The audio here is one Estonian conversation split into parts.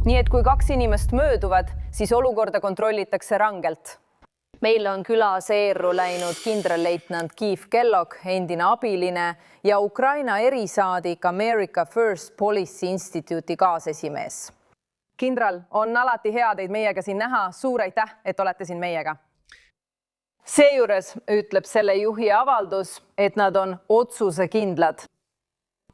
Nii et kui 2 inimest mööduvad, siis olukorda kontrollitakse rangelt. Meil on külas eerru läinud kindralleitnant Keith Kellogg, endine abiline ja Ukraina erisaadik America First Policy Institute'i kaasesimees. Kindral, on alati hea teid meiega siin näha. Suur aitäh, et olete siin meiega. Seejuures ütleb selle juhi avaldus, et nad on otsusekindlad.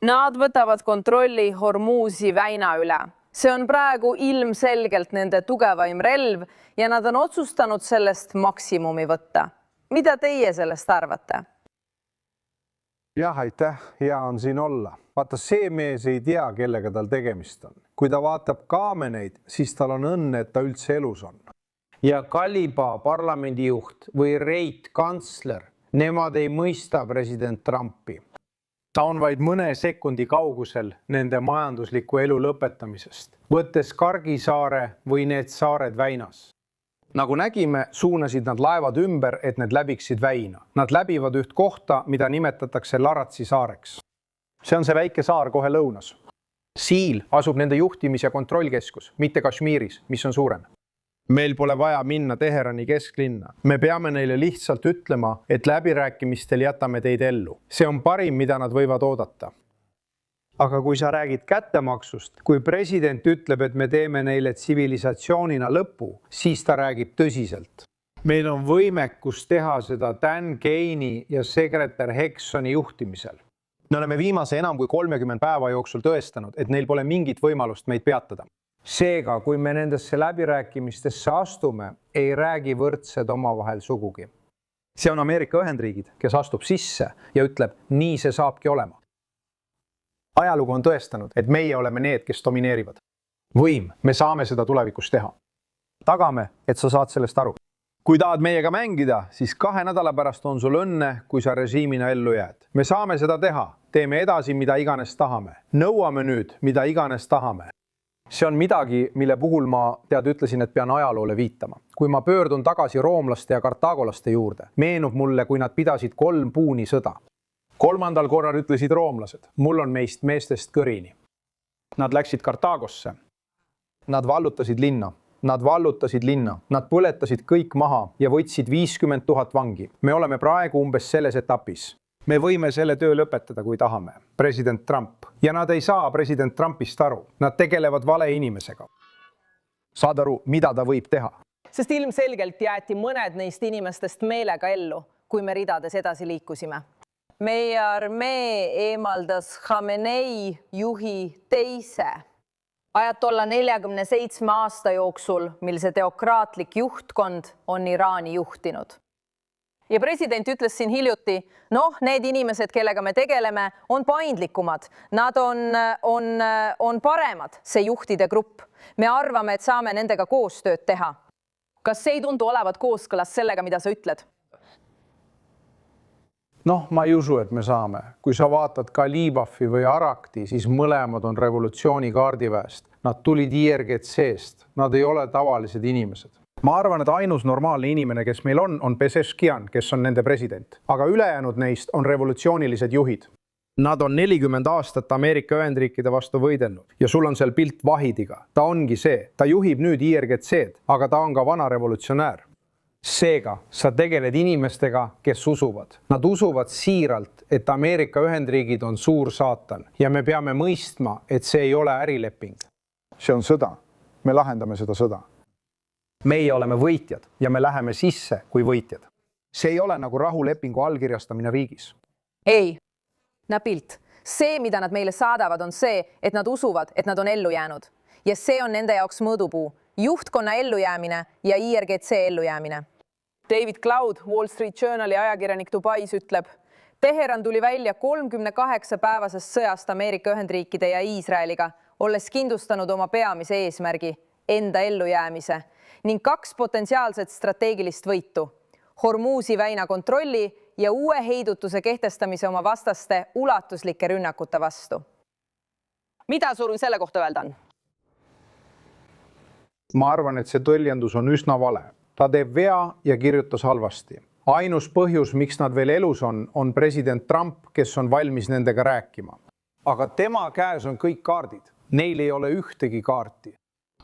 Nad võtavad kontrolli Hormuzi väina üle. See on praegu ilmselgelt nende tugevaim relv ja nad on otsustanud sellest maksimumi võtta. Mida teie sellest arvate? Jah, aitäh. Hea on siin olla. Vaata, see mees ei tea, kellega tal tegemist on. Kui ta vaatab kaameneid, siis tal on õnne, et ta üldse elus on. Ja Kaliba parlamendijuht või Reit kantsler, nemad ei mõista president Trumpi. Ta on vaid mõne sekundi kaugusel nende majandusliku elu lõpetamisest, võttes Kargisaare või need saared väinas. Nagu nägime, suunasid nad laevad ümber, et need läbiksid väina. Nad läbivad üht kohta, mida nimetatakse Laratsi saareks. See on see väike saar kohe lõunas. Siil asub nende juhtimis- ja kontrollkeskus, mitte Kashmiris, mis on suurem. Meil pole vaja minna Teherani kesklinna. Me peame neile lihtsalt ütlema, et läbirääkimistel jätame teid ellu. See on parim, mida nad võivad oodata. Aga kui sa räägid kättemaksust, kui president ütleb, et me teeme neile tsivilisatsioonina lõpu, siis ta räägib tõsiselt. Meil on võimekus teha seda Dan Keini ja sekretär Hexoni juhtimisel. Me oleme viimase enam kui 30 päeva jooksul tõestanud, et neil pole mingit võimalust meid peatada. Seega, kui me nendesse läbirääkimistesse astume, ei räägi võrdsed omavahel sugugi. See on Ameerika Ühendriigid, kes astub sisse ja ütleb, nii see saabki olema. Ajalugu on tõestanud, et meie oleme need, kes domineerivad. Võim, me saame seda tulevikus teha. Tagame, et sa saad sellest aru. Kui tahad meiega mängida, siis 2 nädala pärast on sul õnne, kui sa režiimina ellu jääd. Me saame seda teha. Teeme edasi, mida iganes tahame. Nõuame nüüd, mida iganes tahame. See on midagi, mille puhul ma ütlesin, et pean ajaloole viitama. Kui ma pöördun tagasi roomlaste ja kartaagolaste juurde, meenub mulle, kui nad pidasid 3 puuni sõda. 3. korral ütlesid roomlased, mul on meist meestest kõrini. Nad läksid Kartaagosse. Nad vallutasid linna. Nad põletasid kõik maha ja võtsid 50 000 vangi. Me oleme praegu umbes selles etapis. Me võime selle töö lõpetada, kui tahame. President Trump. Ja nad ei saa president Trumpist aru. Nad tegelevad vale inimesega. Saad aru, mida ta võib teha? Sest ilmselgelt jäeti mõned neist inimestest meelega ellu, kui me ridades edasi liikusime. Meie armee eemaldas Khamenei juhi teise. Ajatolla 47 aasta jooksul, mil see teokraatlik juhtkond on Iraani juhtinud. Ja president ütles siin hiljuti, need inimesed, kellega me tegeleme, on paindlikumad. Nad on paremad, see juhtide grupp. Me arvame, et saame nendega koostööd teha. Kas see ei tundu olevat kooskõlas sellega, mida sa ütled? Ma ei usu, et me saame. Kui sa vaatad Kalibafi või Arakti, siis mõlemad on revolutsiooni kaardiväest. Nad tulid IRGC-st. Nad ei ole tavalised inimesed. Ma arvan, et ainus normaalne inimene, kes meil on Pezeshkian, kes on nende president. Aga ülejäänud neist on revolutsioonilised juhid. Nad on 40 aastat Ameerika Ühendriikide vastu võidelnud ja sul on seal pilt Vahidiga. Ta ongi see. Ta juhib nüüd IRGC-d, aga ta on ka vana revolutsionäär. Seega, sa tegeled inimestega, kes usuvad. Nad usuvad siiralt, et Ameerika Ühendriigid on suur saatan ja me peame mõistma, et see ei ole ärileping. See on sõda. Me lahendame seda sõda. Meie oleme võitjad ja me läheme sisse kui võitjad. See ei ole nagu rahulepingu allkirjastamine riigis. Ei, Napilt. See, mida nad meile saadavad, on see, et nad usuvad, et nad on ellu jäänud. Ja see on nende jaoks mõõdupuu. Juhtkonna ellujäämine ja IRGC ellujäämine. David Cloud, Wall Street Journali ajakirjanik Dubais ütleb, Teheran tuli välja 38-päevasest sõjast Ameerika Ühendriikide ja Iisraeliga, olles kindlustanud oma peamise eesmärgi, enda ellujäämise, ning 2 potentsiaalset strateegilist võitu, Hormuzi väina kontrolli ja uue heidutuse kehtestamise oma vastaste ulatuslike rünnakute vastu. Mida sul selle kohta öelda on? Ma arvan, et see tõlgendus on üsna vale. Ta teeb vea ja kirjutas halvasti. Ainus põhjus, miks nad veel elus on president Trump, kes on valmis nendega rääkima. Aga tema käes on kõik kaardid. Neil ei ole ühtegi kaarti.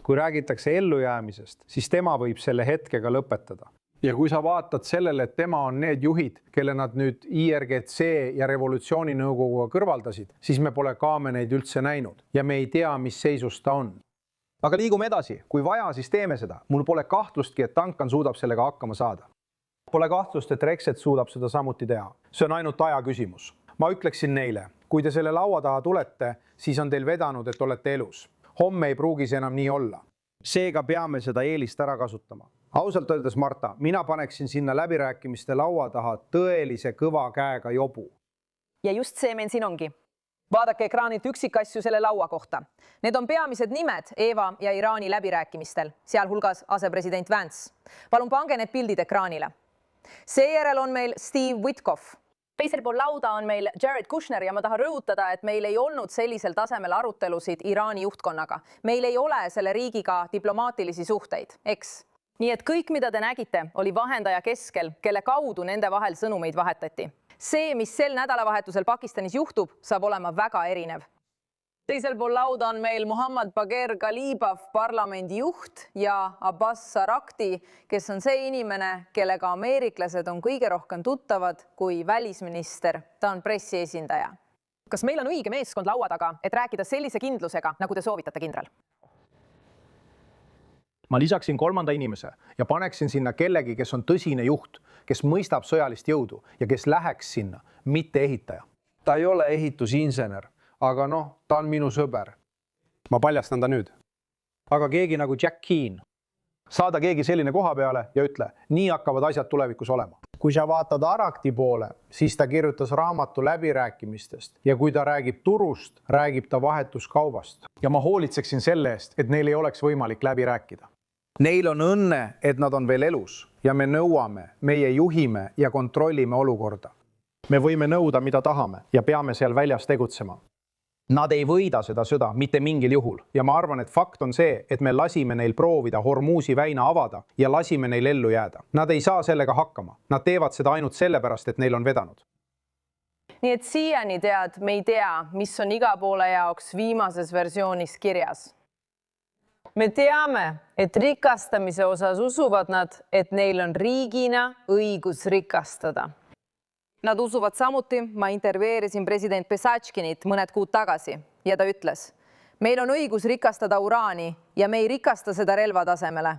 kui räägitakse ellujäämisest, siis tema võib selle hetkega lõpetada. ja kui sa vaatad sellele, et tema on need juhid, kelle nad nüüd IRGC ja revolutsiooninõukoguga kõrvaldasid, siis me pole Kameneid üldse näinud ja me ei tea, mis seisus ta on. Aga liigume edasi, kui vaja, siis teeme seda. Mul pole kahtlustki, et Duncan suudab sellega hakkama saada. Pole kahtlust, et Rexet suudab seda samuti teha. See on ainult aja küsimus. Ma ütleksin neile, kui te selle laua taha tulete, siis on teil vedanud, et olete elus. Homme ei pruugi see enam nii olla. Seega peame seda eelist ära kasutama. Ausalt öeldes, Marta, mina paneksin sinna läbirääkimiste laua taha tõelise kõva käega jobu. ja just see meil siin ongi. Vaadake ekraanilt üksikasju selle laua kohta. Need on peamised nimed Eva ja Iraani läbirääkimistel, sealhulgas asepresident Vance. Palun pange need pildid ekraanile. Seejärel on meil Steve Witkoff. Teisel pool lauda on meil Jared Kushner ja ma tahan rõhutada, et meil ei olnud sellisel tasemel arutelusid Iraani juhtkonnaga. Meil ei ole selle riigiga diplomaatilisi suhteid, eks? Nii et kõik, mida te nägite, oli vahendaja keskel, kelle kaudu nende vahel sõnumeid vahetati. See, mis sel nädalavahetusel Pakistanis juhtub, saab olema väga erinev. Teisel pool lauda on meil Muhammad Bagher Ghalibaf, parlamendi juht, ja Abbas Sarakti, kes on see inimene, kellega ameeriklased on kõige rohkem tuttavad kui välisminister. Ta on pressiesindaja. Kas meil on õige meeskond laua taga, et rääkida sellise kindlusega, nagu te soovitate, kindral? Ma lisaksin kolmanda inimese ja paneksin sinna kellegi, kes on tõsine juht, kes mõistab sõjalist jõudu ja kes läheks sinna, mitte ehitaja. Ta ei ole ehitusinsener, aga ta on minu sõber. Ma paljastan ta nüüd. Aga keegi nagu Jack Keane. Saada keegi selline koha peale ja ütle, nii hakkavad asjad tulevikus olema. Kui sa vaatad Arakti poole, siis ta kirjutas raamatu läbirääkimistest ja kui ta räägib turust, räägib ta vahetuskaubast. Ja ma hoolitseksin selle eest, et neil ei oleks võimalik läbi rääkida. Neil on õnne, et nad on veel elus ja me nõuame, meie juhime ja kontrollime olukorda. Me võime nõuda, mida tahame ja peame seal väljas tegutsema. Nad ei võida seda sõda mitte mingil juhul ja ma arvan, et fakt on see, et me lasime neil proovida Hormuzi väina avada ja lasime neil ellu jääda. Nad ei saa sellega hakkama. Nad teevad seda ainult sellepärast, et neil on vedanud. Nii et siiani tead, me ei tea, mis on iga poole jaoks viimases versioonis kirjas. Me teame, et rikastamise osas usuvad nad, et neil on riigina õigus rikastada. Nad usuvad samuti, ma intervjueerisin president Pesachkinit mõned kuud tagasi ja ta ütles, meil on õigus rikastada uraani ja me ei rikasta seda relvatasemele.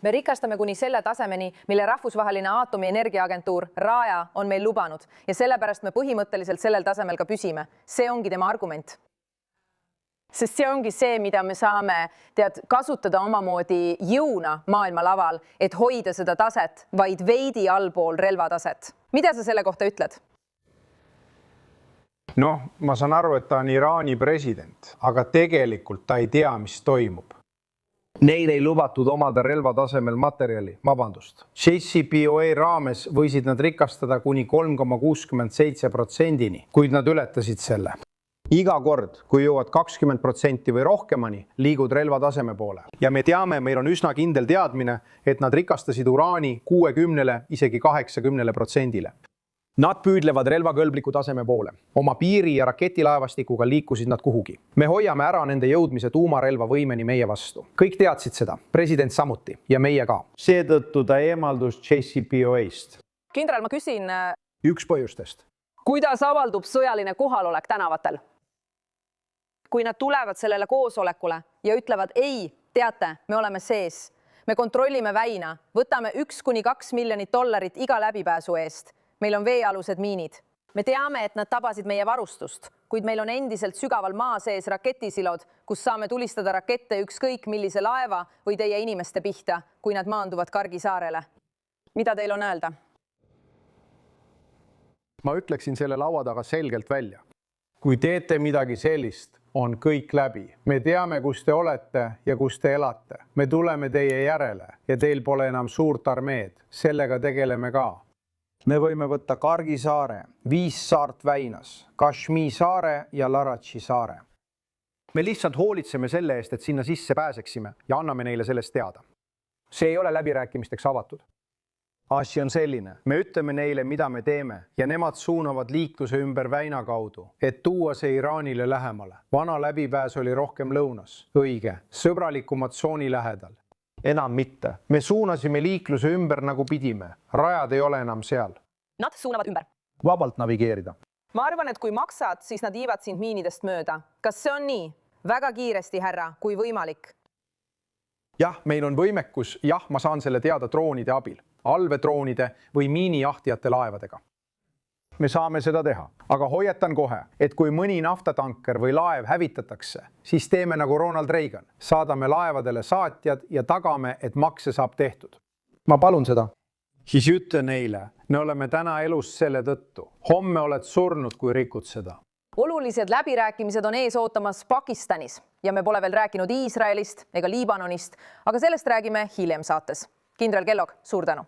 Me rikastame kuni selle tasemeni, mille rahvusvaheline aatomienergiaagentuur RAEA on meil lubanud ja sellepärast me põhimõtteliselt sellel tasemel ka püsime. See ongi tema argument. Sest see ongi see, mida me saame kasutada omamoodi jõuna maailma laval, et hoida seda taset vaid veidi allpool relvataset. Mida sa selle kohta ütled? Ma saan aru, et ta on Iraani president, aga tegelikult ta ei tea, mis toimub. Neil ei lubatud omada relvatasemel materjali, vabandust. JCPOA raames võisid nad rikastada kuni 3,67%, kuid nad ületasid selle. Iga kord, kui jõuad 20% või rohkemani, liigud relvataseme poole. Ja me teame, meil on üsna kindel teadmine, et nad rikastasid uraani 60, isegi 80%. Nad püüdlevad relvakõlbliku taseme poole. Oma piiri- ja raketilaevastikuga liikusid nad kuhugi. Me hoiame ära nende jõudmise tuumarelva võimeni meie vastu. Kõik teadsid seda, president samuti ja meie ka. Seetõttu ta eemaldus JCPOA-st. Kindral, ma küsin, Üks põhjustest. kuidas avaldub sõjaline kohalolek tänavatel? Kui nad tulevad sellele koosolekule ja ütlevad, ei, teate, me oleme sees. Me kontrollime väina, võtame 1–2 miljonit dollarit iga läbipääsu eest. Meil on veealused miinid. Me teame, et nad tabasid meie varustust, kuid meil on endiselt sügaval maa sees raketisilod, kus saame tulistada rakette ükskõik millise laeva või teie inimeste pihta, kui nad maanduvad Kargisaarele. Mida teil on öelda? Ma ütleksin selle laua taga selgelt välja. Kui teete midagi sellist, on kõik läbi. Me teame, kus te olete ja kus te elate. Me tuleme teie järele ja teil pole enam suurt armeed. Sellega tegeleme ka. Me võime võtta Kargisaare, 5 saart väinas, Kashmir saare ja Larachi saare. Me lihtsalt hoolitseme selle eest, et sinna sisse pääseksime ja anname neile sellest teada. See ei ole läbirääkimisteks avatud. asi on selline, me ütleme neile, mida me teeme ja nemad suunavad liikluse ümber väina kaudu, et tuua see Iraanile lähemale. Vana läbipääs oli rohkem lõunas. Õige, sõbralikumad tsooni lähedal. enam mitte. me suunasime liikluse ümber nagu pidime. rajad ei ole enam seal. Nad suunavad ümber. Vabalt navigeerida. ma arvan, et kui maksad, siis nad viivad sind miinidest mööda. Kas see on nii? Väga kiiresti, härra, kui võimalik. Jah, meil on võimekus, jah, ma saan selle teada droonide abil, allveedroonide või miinijahtijate laevadega. me saame seda teha, aga hoiatan kohe, et kui mõni naftatanker või laev hävitatakse, siis teeme nagu Ronald Reagan. Saadame laevadele saatjad ja tagame, et makse saab tehtud. ma palun seda. Siis ütle neile, me oleme täna elus selle tõttu. Homme oled surnud, kui rikud seda. Olulised läbirääkimised on ees ootamas Pakistanis ja me pole veel rääkinud Iisraelist ega Liibanonist, aga sellest räägime hiljem saates. Kindral Kellogg, suur tänu!